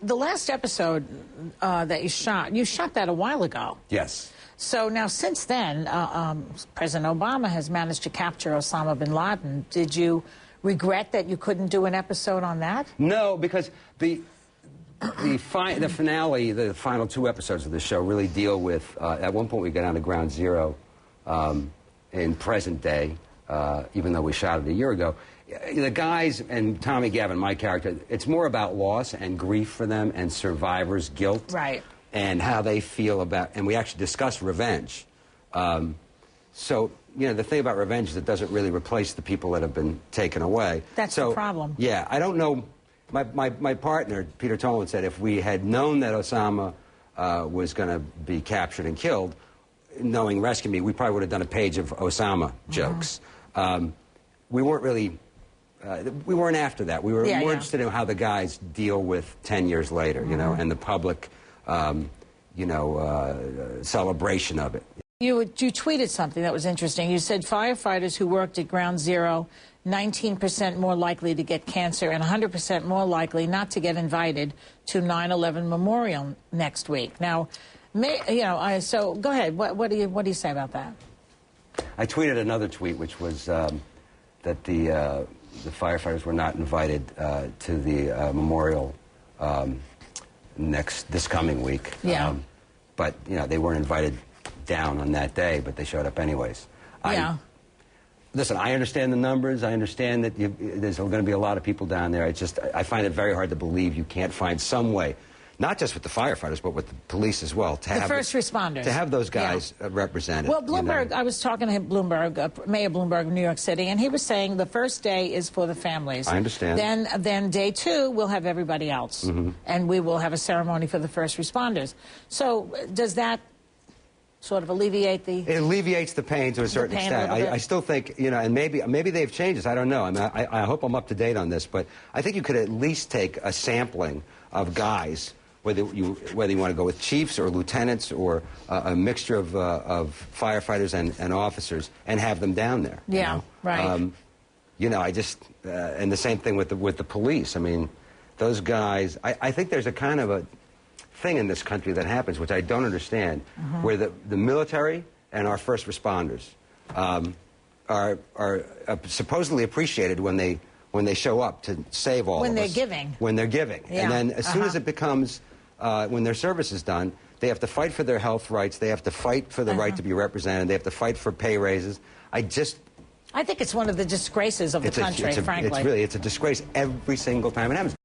The last episode that you shot that a while ago. Yes. So now, since then, President Obama has managed to capture Osama bin Laden. Did you regret that you couldn't do an episode on that? No, because the finale, the final 2 episodes of the show really deal with, at one point we got down to ground zero in present day, even though we shot it a year ago. The guys, and Tommy Gavin, my character, it's more about loss and grief for them and survivor's guilt. Right. And how they feel about, and we actually discuss revenge. So, you know, the thing about revenge is it doesn't really replace the people that have been taken away. That's the problem. Yeah, I don't know. My partner, Peter Tolan, said if we had known that Osama was going to be captured and killed, knowing Rescue Me, we probably would have done a page of Osama jokes. We weren't really, we weren't after that. We were more interested in how the guys deal with 10 years later, you know, and the public, you know, celebration of it. You tweeted something that was interesting. You said firefighters who worked at Ground Zero, 19% more likely to get cancer and 100% more likely not to get invited to 9/11 Memorial next week. Now, so go ahead. What do you say about that? I tweeted another tweet, which was that the firefighters were not invited to the memorial this coming week. Yeah. But you know, they weren't invited down on that day, but they showed up anyways. Yeah. Listen, I understand the numbers. I understand that there's going to be a lot of people down there. I find it very hard to believe you can't find some way, not just with the firefighters, but with the police as well. The first responders. To have those guys represented. Well, Bloomberg, you know? I was talking to Bloomberg, Mayor Bloomberg of New York City, and he was saying the first day is for the families. I understand. Then day 2, we'll have everybody else, and we will have a ceremony for the first responders. So does that sort of alleviate the... It alleviates the pain to a certain extent. I still think, you know, and maybe they've changed this. I don't know. I mean, I hope I'm up to date on this, but I think you could at least take a sampling of guys, whether you want to go with chiefs or lieutenants or a mixture of firefighters and officers, and have them down there. Yeah, you know? right. You know, and the same thing with the police. I mean, those guys. I think there's a kind of a thing in this country that happens, which I don't understand, where the military and our first responders are supposedly appreciated when they show up to save all of us. When they're giving. When they're giving. Yeah. And then as soon as it becomes, when their service is done, they have to fight for their health rights, they have to fight for the right to be represented, they have to fight for pay raises. I think it's one of the disgraces of the country, frankly. It's a disgrace every single time it happens.